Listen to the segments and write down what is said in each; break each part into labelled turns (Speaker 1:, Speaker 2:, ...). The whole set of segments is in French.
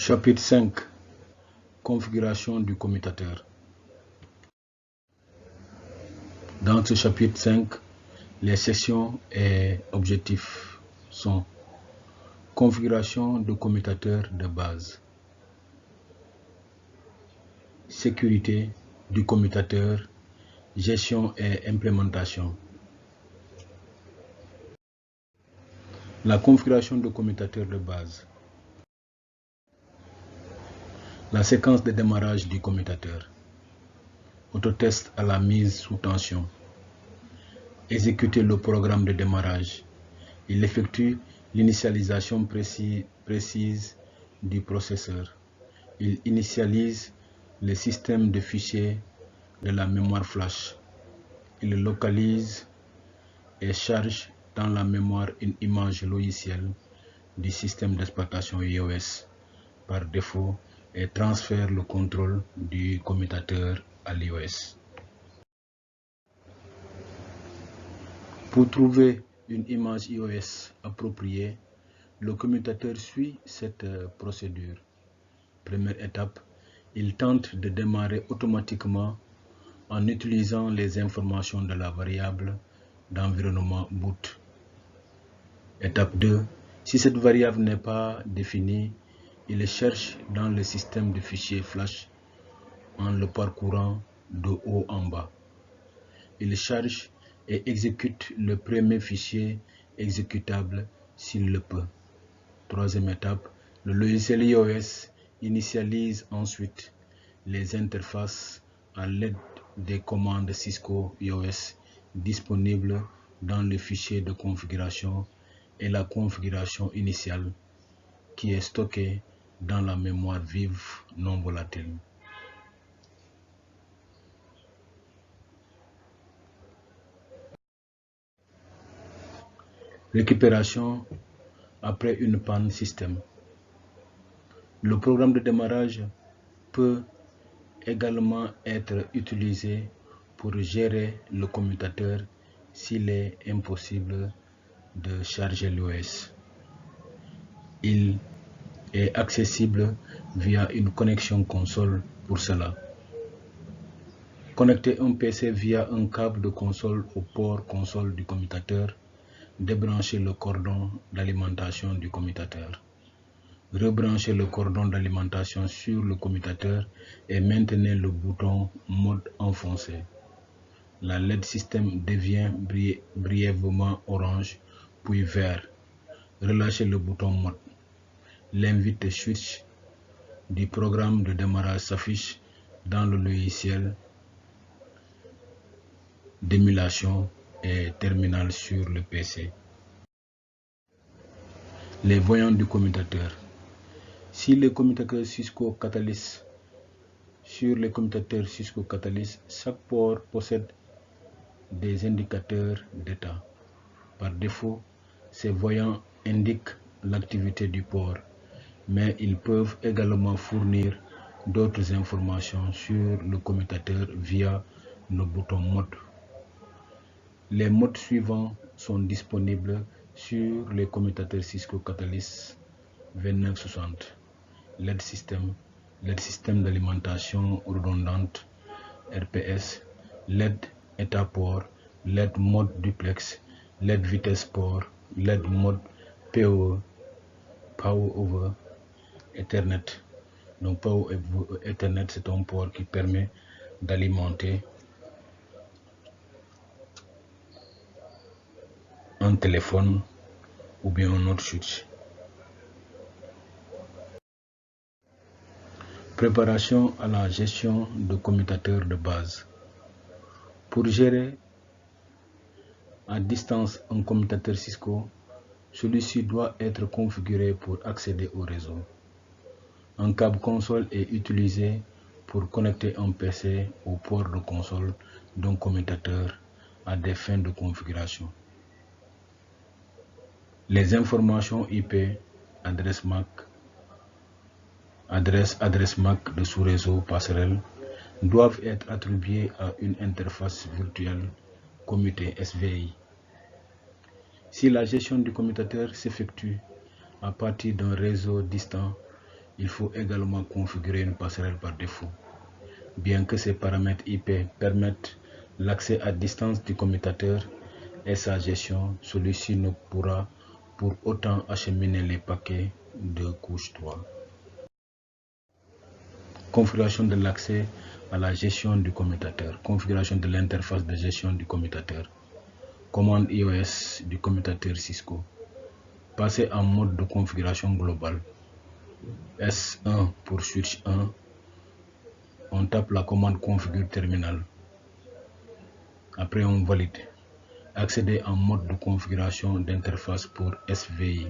Speaker 1: Chapitre 5. Configuration du commutateur. Dans ce chapitre 5, les sections et objectifs sont configuration de commutateur de base, sécurité du commutateur, gestion et implémentation. La configuration de commutateur de base. La séquence de démarrage du commutateur. Autotest à la mise sous tension. Exécuter le programme de démarrage. Il effectue l'initialisation précise du processeur. Il initialise le système de fichiers de la mémoire flash. Il localise et charge dans la mémoire une image logicielle du système d'exploitation iOS par défaut et transfère le contrôle du commutateur à l'iOS. Pour trouver une image iOS appropriée, le commutateur suit cette procédure. Première étape, il tente de démarrer automatiquement en utilisant les informations de la variable d'environnement boot. Étape 2, si cette variable n'est pas définie, il cherche dans le système de fichiers flash en le parcourant de haut en bas. Il charge et exécute le premier fichier exécutable s'il le peut. Troisième étape, le logiciel iOS initialise ensuite les interfaces à l'aide des commandes Cisco iOS disponibles dans le fichier de configuration et la configuration initiale qui est stockée dans la mémoire vive non volatile. Récupération après une panne système. Le programme de démarrage peut également être utilisé pour gérer le commutateur s'il est impossible de charger l'OS. Il est accessible via une connexion console pour cela. Connecter un PC via un câble de console au port console du commutateur. Débrancher le cordon d'alimentation du commutateur. Rebrancher le cordon d'alimentation sur le commutateur et maintenir le bouton mode enfoncé. La LED système devient brièvement orange puis vert. Relâchez le bouton mode. L'invite switch du programme de démarrage s'affiche dans le logiciel d'émulation et terminal sur le PC. Les voyants du commutateur. Si les commutateurs Cisco Catalyst, sur les commutateurs Cisco Catalyst, chaque port possède des indicateurs d'état. Par défaut, ces voyants indiquent l'activité du port, mais ils peuvent également fournir d'autres informations sur le commutateur via le bouton mode. Les modes suivants sont disponibles sur les commutateurs Cisco Catalyst 2960. LED système d'alimentation redondante, RPS, LED état port, LED mode duplex, LED vitesse port, LED mode PoE, Power over Ethernet. Donc Power over Ethernet, c'est un port qui permet d'alimenter un téléphone ou bien un autre switch. Préparation à la gestion de commutateurs de base. Pour gérer à distance un commutateur Cisco, celui-ci doit être configuré pour accéder au réseau. Un câble console est utilisé pour connecter un PC au port de console d'un commutateur à des fins de configuration. Les informations IP, adresse MAC, adresse MAC de sous-réseau passerelle doivent être attribuées à une interface virtuelle commutée SVI. Si la gestion du commutateur s'effectue à partir d'un réseau distant, Il faut également configurer une passerelle par défaut. Bien que ces paramètres IP permettent l'accès à distance du commutateur et sa gestion, celui-ci ne pourra pour autant acheminer les paquets de couche 3. Configuration de l'accès à la gestion du commutateur. Configuration de l'interface de gestion du commutateur. Commande iOS du commutateur Cisco. Passer en mode de configuration globale. S1 pour switch 1. On tape la commande configure terminal. Après on valide. Accéder en mode de configuration d'interface pour SVI.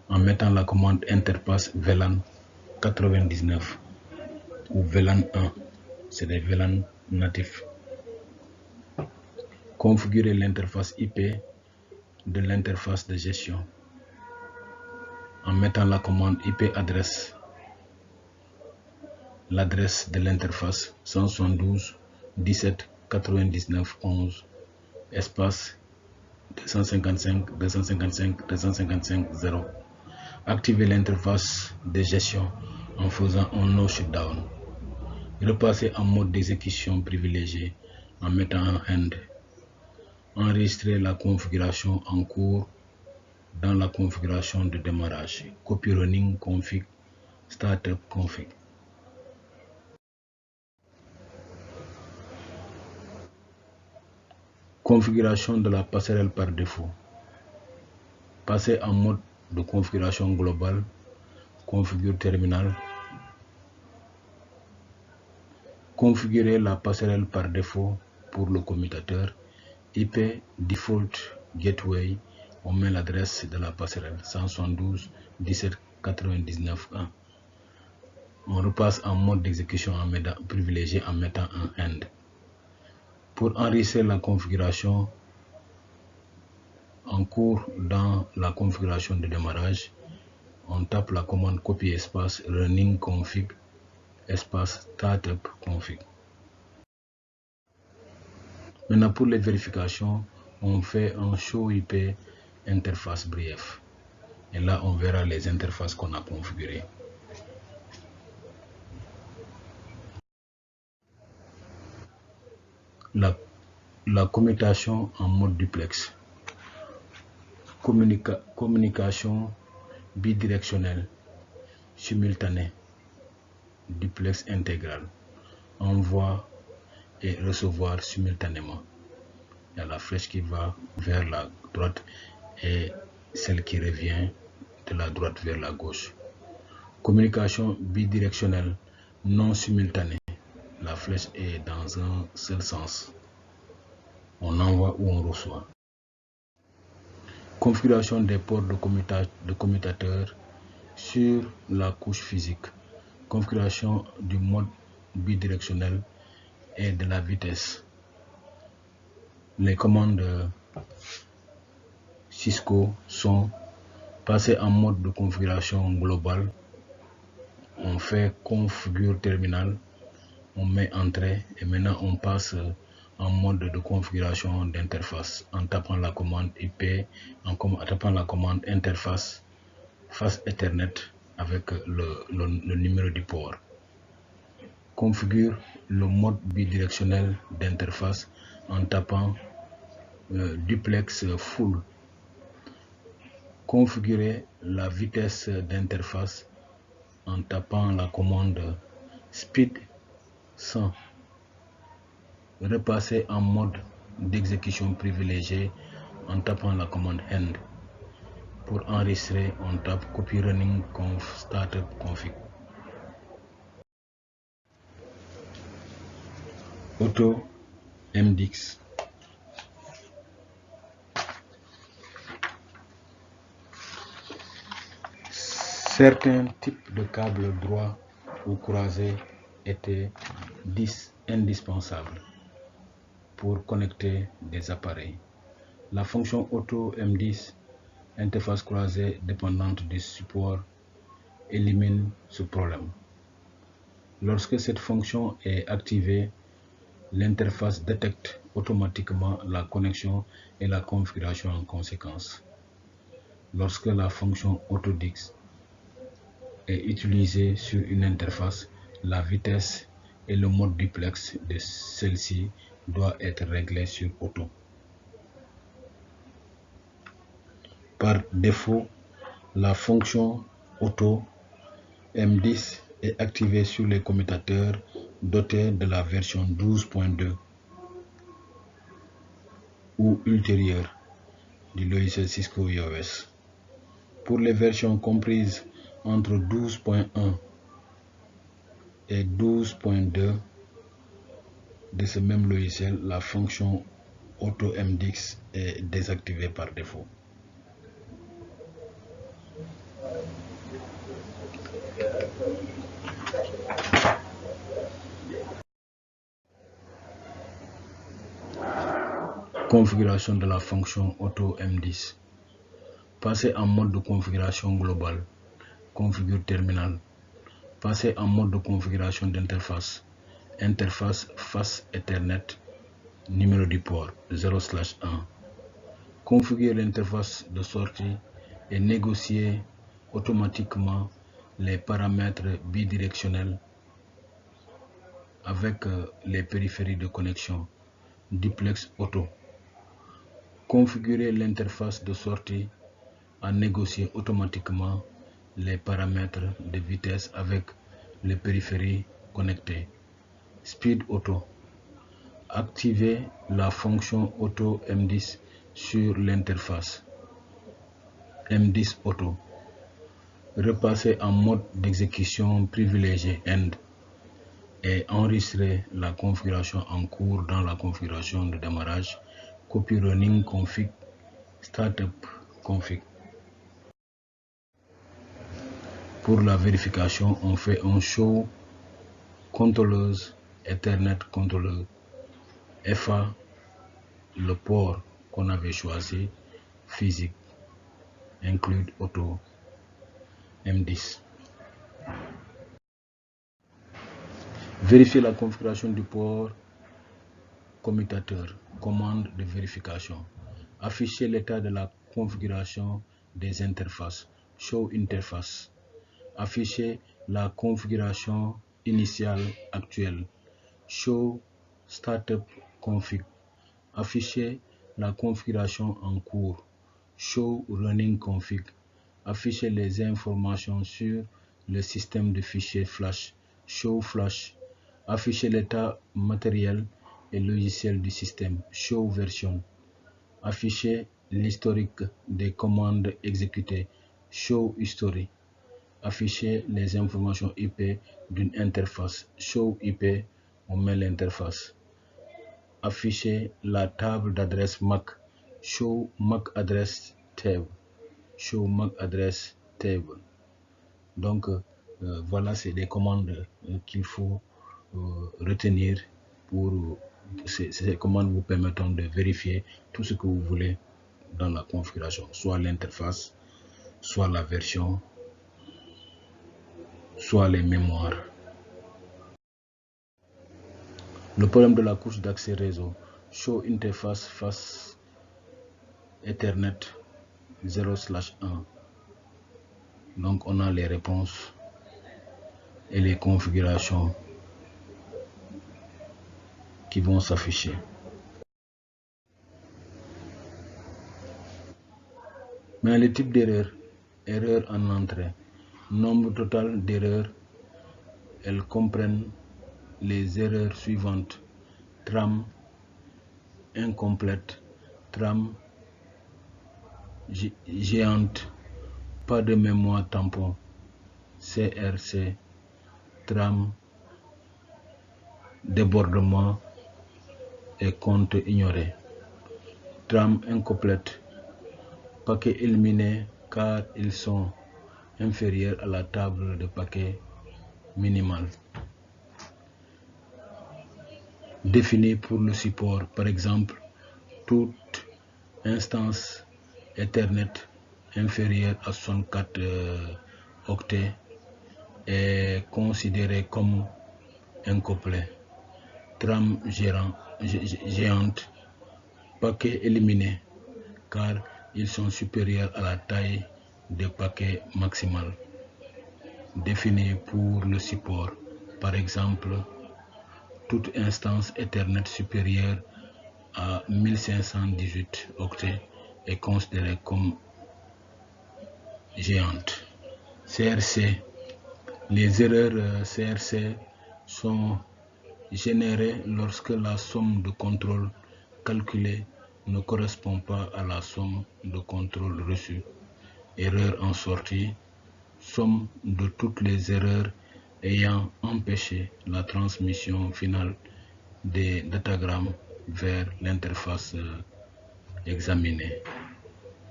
Speaker 1: En mettant la commande interface VLAN 99 ou VLAN 1. C'est des VLAN natifs. Configurer l'interface IP de l'interface de gestion en mettant la commande IP adresse, l'adresse de l'interface 172.17.99.11 espace 255.255.255.0. Activer l'interface de gestion en faisant un no shutdown. Repasser en mode d'exécution privilégié en mettant un end. Enregistrer la configuration en cours dans la configuration de démarrage. Copy running config startup config. Configuration de la passerelle par défaut. Passer en mode de configuration globale. Configure terminal. Configurer la passerelle par défaut pour le commutateur. IP default gateway. On met l'adresse de la passerelle 172.17.99.1. On repasse en mode d'exécution privilégié en mettant un end. Pour enregistrer la configuration en cours dans la configuration de démarrage, on tape la commande copy espace running config espace startup config. Maintenant pour les vérifications, on fait un show IP interface brief. Et là on verra les interfaces qu'on a configurées. La commutation en mode duplex. Communication bidirectionnelle simultanée duplex intégral. Envoi et recevoir simultanément. Il y a la flèche qui va vers la droite et celle qui revient de la droite vers la gauche. Communication bidirectionnelle non simultanée. La flèche est dans un seul sens. On envoie ou on reçoit. Configuration des ports de commutateur sur la couche physique. Configuration du mode bidirectionnel et de la vitesse. Les commandes Cisco sont passées en mode de configuration globale. On fait configure terminal. On met entrée et maintenant on passe en mode de configuration d'interface en tapant la commande IP, en tapant la commande interface face Ethernet avec le numéro du port. Configure le mode bidirectionnel d'interface en tapant duplex full. Configurer la vitesse d'interface en tapant la commande speed 100. Repasser en mode d'exécution privilégié en tapant la commande end. Pour enregistrer, on tape copy running conf startup config. Auto MDX. Certains types de câbles droits ou croisés étaient indispensables pour connecter des appareils. La fonction Auto M10, interface croisée dépendante du support, élimine ce problème. Lorsque cette fonction est activée, l'interface détecte automatiquement la connexion et la configuration en conséquence. Lorsque la fonction AutoDix est utilisée sur une interface, la vitesse et le mode duplex de celle-ci doit être réglé sur auto. Par défaut, la fonction auto M10 est activée sur les commutateurs dotés de la version 12.2 ou ultérieure du logiciel Cisco iOS. Pour les versions comprises entre 12.1 et 12.2 de ce même logiciel, la fonction Auto M10 est désactivée par défaut. Configuration de la fonction Auto M10. Passer en mode de configuration globale. Configure terminal. Passer en mode de configuration d'interface. Interface face Ethernet. Numéro du port 0/1. Configurer l'interface de sortie et négocier automatiquement les paramètres bidirectionnels avec les périphéries de connexion. Duplex auto. Configurer l'interface de sortie à négocier automatiquement les paramètres de vitesse avec les périphéries connectées. Speed auto. Activer la fonction auto M10 sur l'interface. M10 auto. Repasser en mode d'exécution privilégié END et enregistrer la configuration en cours dans la configuration de démarrage. Copy running config startup config. Pour la vérification, on fait un show contrôleuse Ethernet contrôleur FA, le port qu'on avait choisi, physique, include auto M10. Vérifier la configuration du port commutateur, commande de vérification. Afficher l'état de la configuration des interfaces, show interface. Afficher la configuration initiale actuelle, show startup config. Afficher la configuration en cours, show running config. Afficher les informations sur le système de fichiers flash, show flash. Afficher l'état matériel et logiciel du système, show version. Afficher l'historique des commandes exécutées, show history. Afficher les informations IP d'une interface, show IP, on met l'interface. Afficher la table d'adresse MAC, show MAC address table, show MAC address table. Donc voilà, c'est des commandes qu'il faut retenir pour ces commandes vous permettant de vérifier tout ce que vous voulez dans la configuration, soit l'interface, soit la version, soit les mémoires. Le problème de la couche d'accès réseau, show interface face Ethernet 0/1. Donc on a les réponses et les configurations qui vont s'afficher. Mais les types d'erreurs, erreurs en entrée, nombre total d'erreurs, elles comprennent les erreurs suivantes: trame incomplète, trame géante, pas de mémoire tampon, CRC, trame, débordement et compte ignoré. Trame incomplète, paquets éliminés car ils sont inférieurs à la table de paquets minimale. Défini pour le support, par exemple, toute instance Ethernet inférieure à 64 octets est considérée comme incomplet. Trame géante, paquets éliminés car ils sont supérieurs à la taille de paquet maximal. définie pour le support. Par exemple, toute instance Ethernet supérieure à 1518 octets est considérée comme géante. CRC. Les erreurs CRC sont générées lorsque la somme de contrôle calculée ne correspond pas à la somme de contrôle reçue. Erreur en sortie. Somme de toutes les erreurs ayant empêché la transmission finale des datagrammes vers l'interface examinée.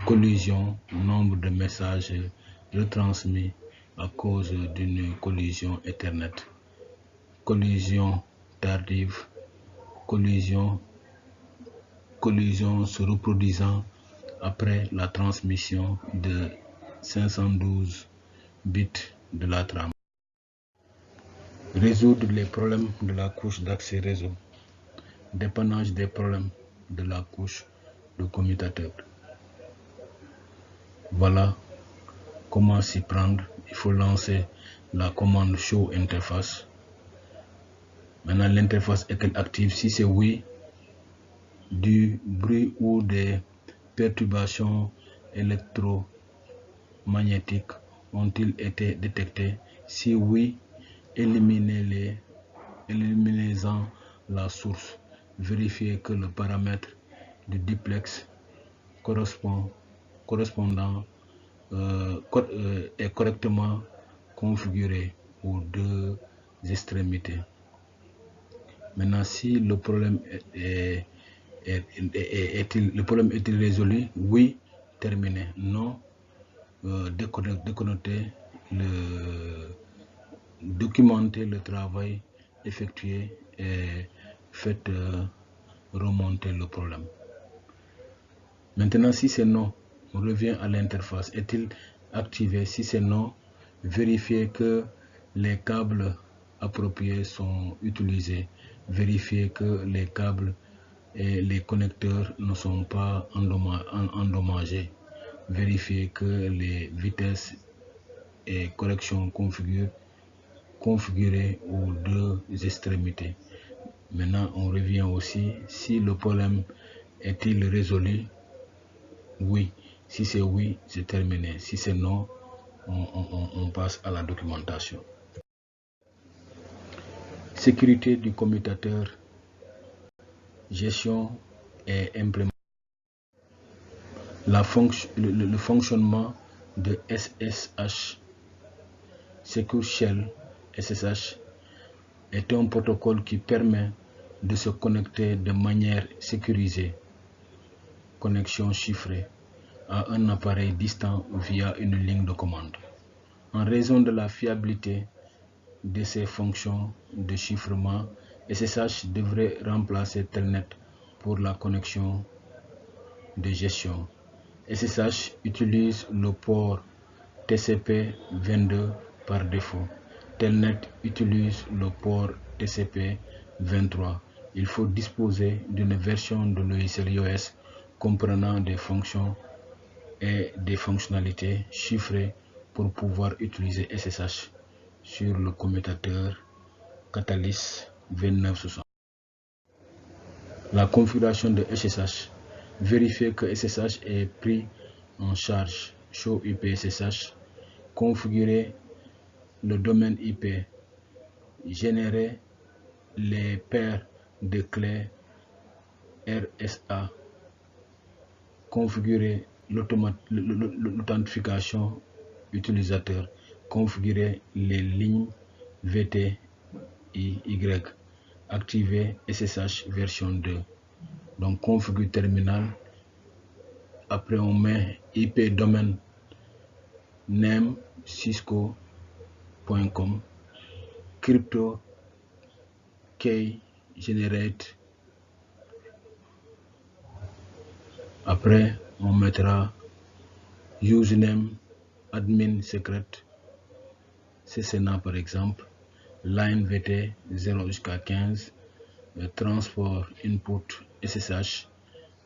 Speaker 1: Collision, nombre de messages retransmis à cause d'une collision Ethernet. Collision tardive, collision se reproduisant après la transmission de 512 bits de la trame. Résoudre les problèmes de la couche d'accès réseau. Dépannage des problèmes de la couche de commutateur. Voilà comment s'y prendre. Il faut lancer la commande show interface. Maintenant, l'interface est-elle active? Si c'est oui, du bruit ou des perturbations électromagnétiques ont-ils été détectés? Si oui, éliminez-en la source. Vérifiez que le paramètre du duplex correspondant est correctement configuré aux deux extrémités. Maintenant, si le problème est-il résolu? Oui, terminé. Non, documenter le travail effectué et faites remonter le problème. Maintenant, si c'est non, on revient à l'interface. Est-il activé? Si c'est non, vérifiez que les câbles appropriés sont utilisés. Vérifiez que les câbles et les connecteurs ne sont pas endommagés. Vérifiez que les vitesses et corrections configurées aux deux extrémités. Maintenant, on revient aussi, si le problème est-il résolu? Oui. Si c'est oui, c'est terminé. Si c'est non, on passe à la documentation. Sécurité du commutateur, gestion et implémentation. Le fonctionnement de SSH, Secure Shell SSH, est un protocole qui permet de se connecter de manière sécurisée, connexion chiffrée, à un appareil distant via une ligne de commande. En raison de la fiabilité de ces fonctions de chiffrement, SSH devrait remplacer Telnet pour la connexion de gestion. SSH utilise le port TCP/22 par défaut. Telnet utilise le port TCP/23. Il faut disposer d'une version de logiciel iOS comprenant des fonctions et des fonctionnalités chiffrées pour pouvoir utiliser SSH sur le commutateur Catalyst 2960. La configuration de SSH. Vérifiez que SSH est pris en charge. Show IP SSH. Configurer le domaine IP. Générer les paires de clés RSA. Configurer l'authentification utilisateur. Configurer les lignes VTIY. Activer SSH version 2. Donc configure terminal. Après on met IP domaine name cisco.com, crypto key generate. Après on mettra username admin secret CCNA par exemple, line VT 0 jusqu'à 15, transport input SSH,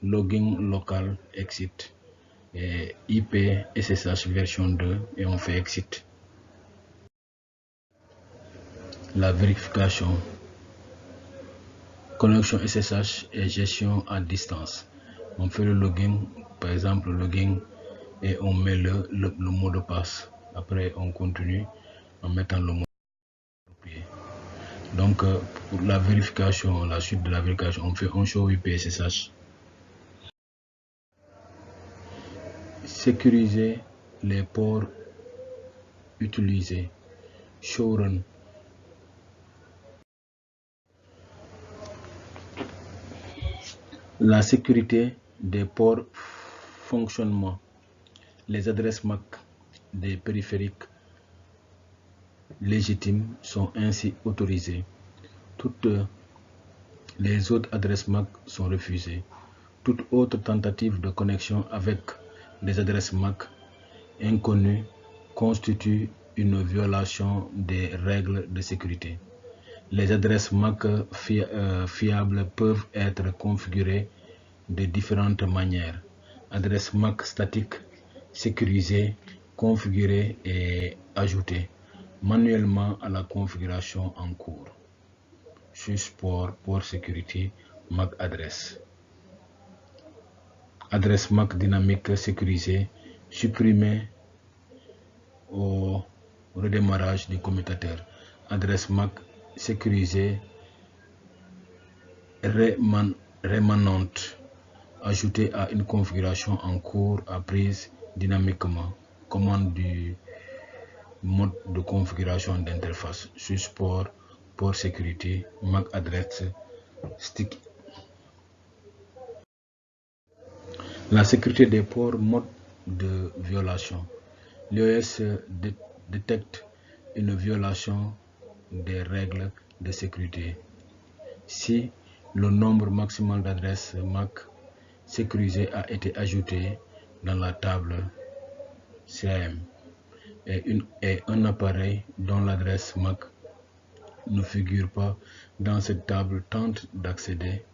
Speaker 1: login local exit et IP SSH version 2 et on fait exit. la vérification, connexion SSH et gestion à distance. On fait le login, par exemple le login, et on met le mot de passe. Après, on continue en mettant le mot approprié. Donc, pour la vérification, la suite de la vérification, on fait un show IP SSH. Sécuriser les ports utilisés. Showrun. La sécurité des ports fonctionnement. Les adresses MAC des périphériques légitimes sont ainsi autorisées. Toutes les autres adresses MAC sont refusées. Toute autre tentative de connexion avec des adresses MAC inconnues constitue une violation des règles de sécurité. Les adresses MAC fiables peuvent être configurées de différentes manières. Adresse MAC statique, sécurisée, configurée et ajoutée manuellement à la configuration en cours. Support port sécurité MAC adresse. Adresse MAC dynamique sécurisée, supprimée au redémarrage du commutateur. Adresse MAC sécurisée rémanente, ajoutée à une configuration en cours à prise dynamiquement. Commande du mode de configuration d'interface. Support port sécurité MAC adresse stick. La sécurité des ports, mode de violation. L'IOS détecte une violation des règles de sécurité si le nombre maximal d'adresses MAC sécurisées a été ajouté dans la table CAM et un appareil dont l'adresse MAC ne figure pas dans cette table tente d'accéder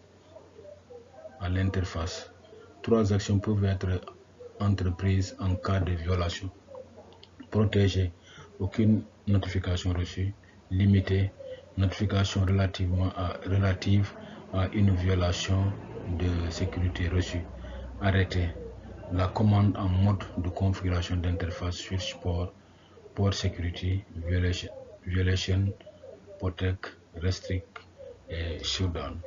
Speaker 1: à l'interface. 3 actions peuvent être entreprises en cas de violation. Protéger, aucune notification reçue. Limiter, notification relative à une violation de sécurité reçue. Arrêter, la commande en mode de configuration d'interface switch port security, violation, protect, restrict et shutdown.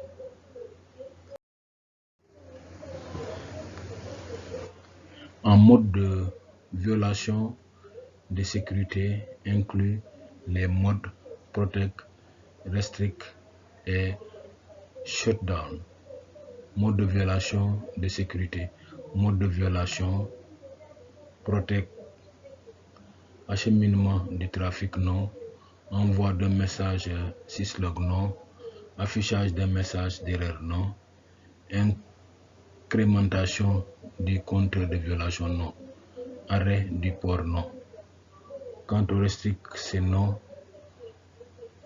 Speaker 1: En mode de violation de sécurité inclut les modes protect, restrict et shutdown. Mode de violation de sécurité. Mode de violation protect, acheminement du trafic non, envoi d'un message syslog non, affichage d'un message d'erreur non, incrémentation du compteur de violation non, arrêt du port non. Quant au restrict, c'est non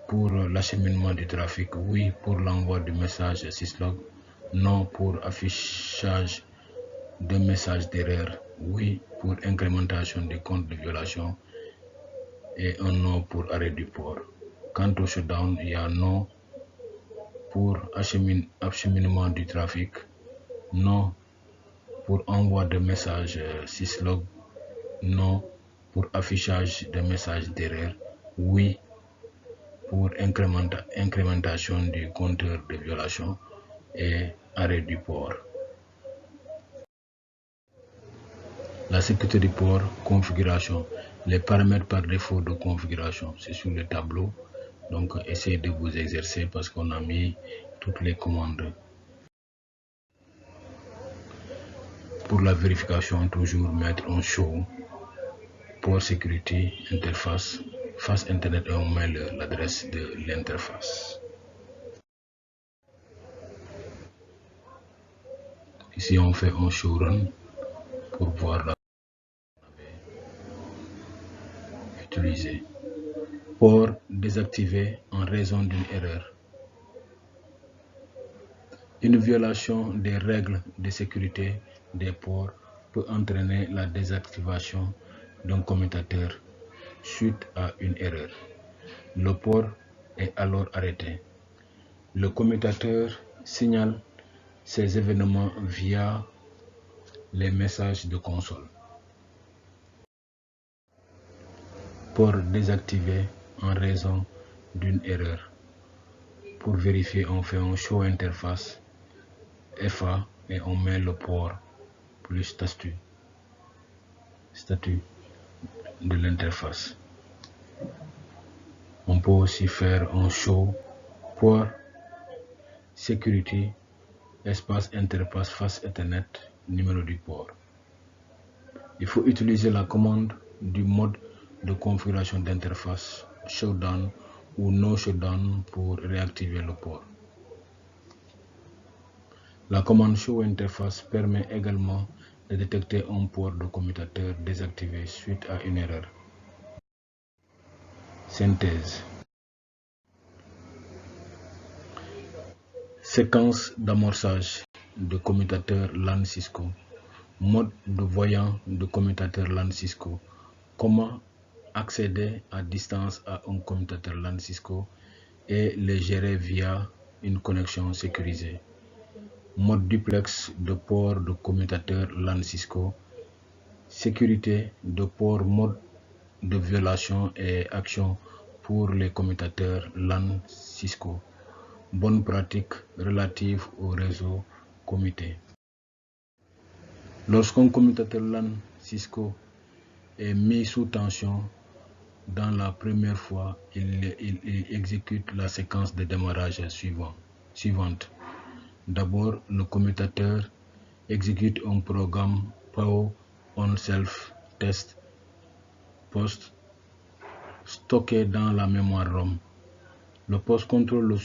Speaker 1: pour l'acheminement du trafic, oui pour l'envoi du message syslog, non pour affichage de message d'erreur, oui pour incrémentation du compte de violation et un non pour arrêt du port. Quant au shutdown, il y a non pour acheminement du trafic, non pour envoi de message syslog, non pour affichage de message d'erreur, oui pour incrémentation du compteur de violation et arrêt du port. La sécurité du port, configuration. Les paramètres par défaut de configuration, c'est sur le tableau. Donc essayez de vous exercer parce qu'on a mis toutes les commandes. Pour la vérification, toujours mettre un show, port sécurité, interface, face internet et on met l'adresse de l'interface. Ici on fait un show run pour voir la utilisé. Port désactivé en raison d'une erreur. Une violation des règles de sécurité des ports peut entraîner la désactivation d'un commutateur suite à une erreur. Le port est alors arrêté. Le commutateur signale ces événements via les messages de console. Port désactivé en raison d'une erreur. Pour vérifier, on fait un show interface FA et on met le port plus statut de l'interface. On peut aussi faire un show port security espace interface face Ethernet numéro du port. Il faut utiliser la commande du mode de configuration d'interface shutdown ou no shutdown pour réactiver le port. La commande show interface permet également de détecter un port de commutateur désactivé suite à une erreur. Synthèse. Séquence d'amorçage de commutateur LAN Cisco. Mode de voyant de commutateur LAN Cisco. Comment accéder à distance à un commutateur LAN Cisco et le gérer via une connexion sécurisée. Mode duplex de port de commutateur LAN Cisco. Sécurité de port, mode de violation et action pour les commutateurs LAN Cisco. Bonnes pratiques relatives au réseau commuté. Lorsqu'un commutateur LAN Cisco est mis sous tension, dans la première fois, il exécute la séquence de démarrage suivante. D'abord, le commutateur exécute un programme PO on self test post stocké dans la mémoire ROM. Le post contrôle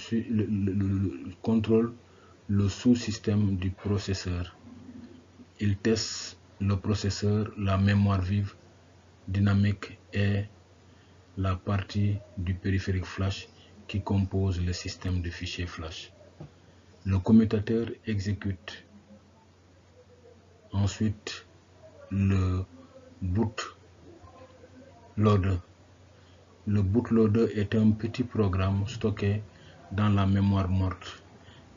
Speaker 1: le sous-système du processeur. Il teste le processeur, la mémoire vive, dynamique et la partie du périphérique flash qui compose le système de fichiers flash. Le commutateur exécute ensuite le bootloader. Le bootloader est un petit programme stocké dans la mémoire morte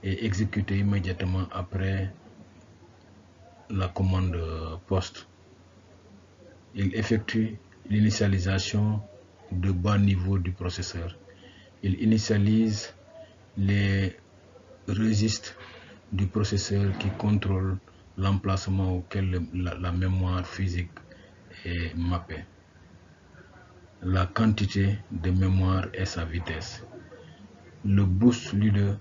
Speaker 1: et exécuté immédiatement après la commande post. Il effectue l'initialisation de bas niveau du processeur. Il initialise les registres du processeur qui contrôlent l'emplacement auquel la mémoire physique est mappée, la quantité de mémoire et sa vitesse. Le bootloader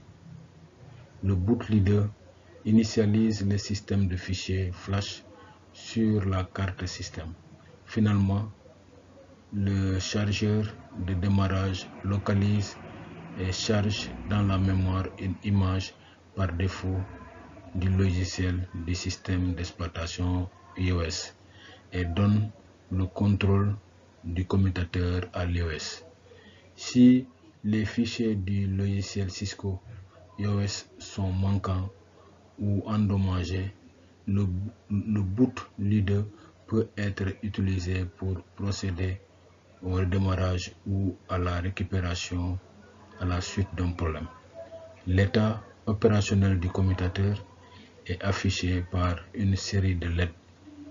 Speaker 1: initialise le système de fichiers flash sur la carte système. Finalement, le chargeur de démarrage localise et charge dans la mémoire une image par défaut du logiciel du système d'exploitation iOS et donne le contrôle du commutateur à l'iOS. Si les fichiers du logiciel Cisco iOS sont manquants ou endommagés, le bootloader peut être utilisé pour procéder au redémarrage ou à la récupération à la suite d'un problème. L'état opérationnel du commutateur est affiché par une série de LED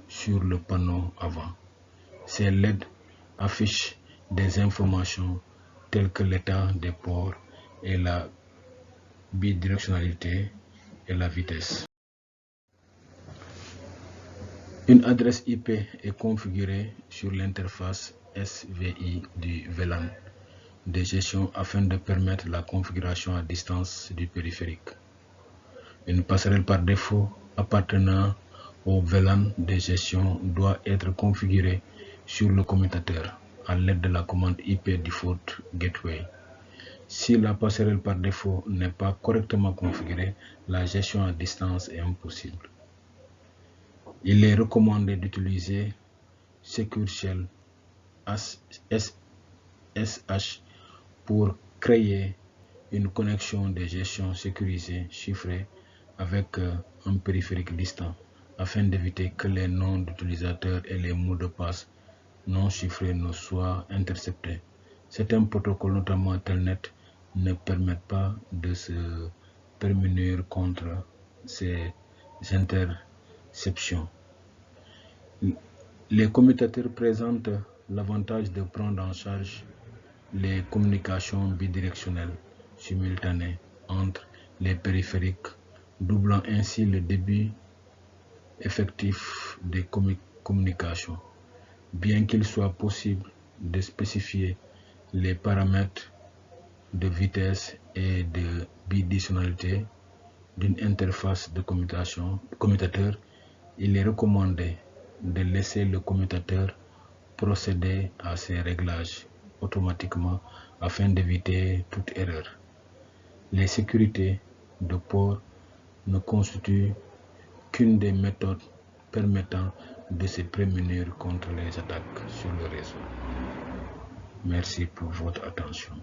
Speaker 1: sur le panneau avant. Ces LED affichent des informations telles que l'état des ports et la bidirectionnalité et la vitesse. Une adresse IP est configurée sur l'interface SVI du VLAN de gestion afin de permettre la configuration à distance du périphérique. Une passerelle par défaut appartenant au VLAN de gestion doit être configurée sur le commutateur à l'aide de la commande IP Default Gateway. Si la passerelle par défaut n'est pas correctement configurée, la gestion à distance est impossible. Il est recommandé d'utiliser Secure Shell SSH pour créer une connexion de gestion sécurisée chiffrée avec un périphérique distant afin d'éviter que les noms d'utilisateurs et les mots de passe non chiffrés ne soient interceptés. Certains protocoles, notamment Telnet, ne permettent pas de se prémunir contre ces interceptions. Les commutateurs présentent l'avantage de prendre en charge les communications bidirectionnelles simultanées entre les périphériques, doublant ainsi le débit effectif des communications. Bien qu'il soit possible de spécifier les paramètres de vitesse et de bidirectionnalité d'une interface de commutateur, il est recommandé de laisser le commutateur procéder à ces réglages automatiquement afin d'éviter toute erreur. Les sécurités de port ne constituent qu'une des méthodes permettant de se prémunir contre les attaques sur le réseau. Merci pour votre attention.